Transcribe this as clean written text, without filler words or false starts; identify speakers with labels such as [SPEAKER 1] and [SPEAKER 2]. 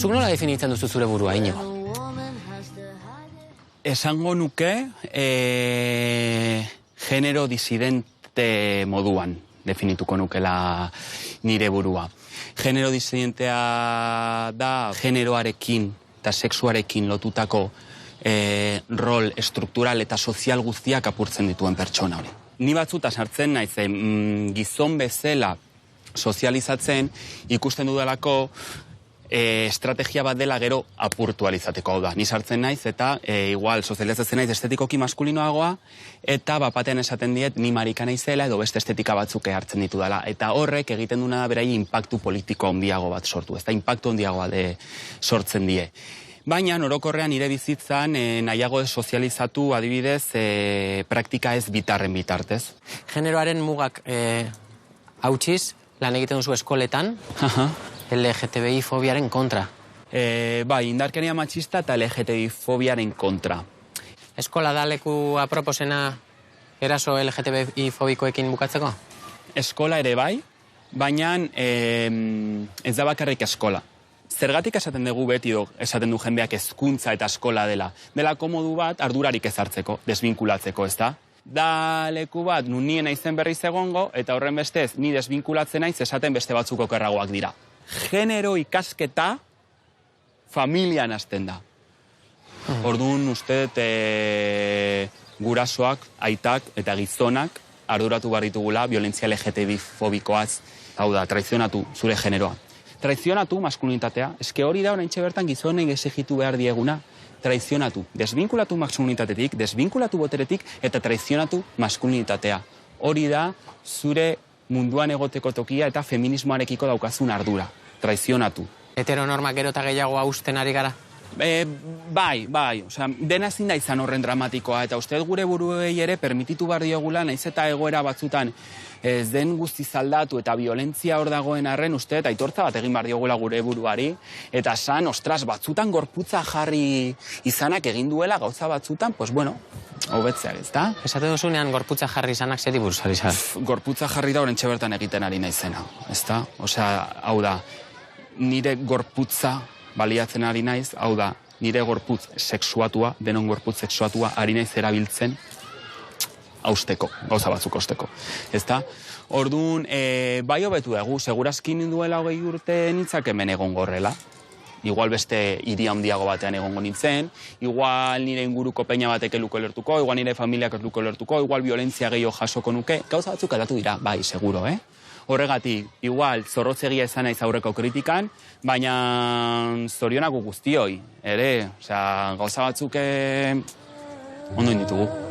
[SPEAKER 1] Zuk nola definitzen duzu zure burua, Iñigo?
[SPEAKER 2] Esango nuke genero disidente moduan definituko nukela nire burua. Genero disidentea da generoarekin eta sexuarekin lotutako rol estruktural eta sozial guztiak apurtzen dituen pertsona hori. Ni batzuta sartzen naiz gizon bezala sozializatzen ikusten dudalako estrategia bat dela gero apurtualizateko, hau da. Ni sartzen naiz eta igual sozializatzen naiz estetikoki maskulinoagoa eta bapatean esaten diet ni marika naizela edo beste estetika batzuk hartzen ditu dela. Eta horrek egiten duna berai inpaktu politiko handiago bat sortu. Ez da, inpaktu handiagoa sortzen die. Baina orokorrean nire bizitzan nahiago sozializatu adibidez praktika ez bitarren bitartez.
[SPEAKER 1] Generoaren mugak hautsiz, lan egiten duzu eskoletan, LGTBI fobiaren kontra.
[SPEAKER 2] Bai, indarkeria matxista eta LGTBI fobiaren kontra.
[SPEAKER 1] Eskola da leku aproposena eraso LGTBI fobikoekin bukatzeko?
[SPEAKER 2] Eskola ere bai, baina ez da bakarrik eskola. Zergatik esaten dugu beti esaten du jendeak hezkuntza eta eskola dela. Dela komodu bat ardurarik ezartzeko, desbinkulatzeko, ez da? Da leku bat nun nien naizen berriz egongo eta horren bestez ni desbinkulatzen naiz esaten beste batzuk okerragoak dira. Genero ikasketa familian hasten da. Orduan uste gurasoak, aitak eta gizonak arduratu barritugula violentzia LGTBI fobikoaz, hau da, traizionatu zure generoa. Traizionatu maskulinitatea, eske hori da oraintxe bertan gizonei exigitu behar dieguna, traizionatu, desbinkulatu maskulinitatetik, desbinkulatu boteretik eta traizionatu maskulinitatea. Hori da zure munduan egoteko tokia eta feminismoarekiko daukazun ardura. Traizionatu.
[SPEAKER 1] Heteronormak gero eta gehiago hausten ari gara?
[SPEAKER 2] Bai. Osea, dena ezin da izan horren dramatikoa eta uste gure buruei ere permititu behar diogula, naiz eta egoera batzutan ez den guztiz aldatu eta violentzia hor dagoen arren uste eta aitortza bat egin behar diogula gure buruari eta san, ostras, batzutan gorputza jarri izanak egin duela gauza batzutan, pues bueno, hobetzeak, ez da?
[SPEAKER 1] Esate duzunean gorputza jarri izanak zeri buruz ari zara?
[SPEAKER 2] Gorputza jarri da oraintxe bertan egiten ari naizena, ez da? Osea, hau da, nire gorputza baliatzen ari naiz, hau da, nire gorputz sexuatua, denon gorputz sexuatua ari naiz erabiltzen hausteko, gauza batzuk hausteko. Ez da? Orduan, bai hobetu dugu, segurazkin duela 20 urte nintzak hemen egon gorrela. Igual beste hiri handiago batean egongo nintzen, igual nire inguruko peña batek eluko lertuko, igual nire familiak eluko lertuko, igual violentzia gehiago jasoko nuke, gauza batzuk aldatu dira, bai, seguro, Horregatik, igual, zorrotzegia izan naiz aurreko kritikan, baina zorionako guztioi, ere, osea, gauza batzuk ondo inditugu.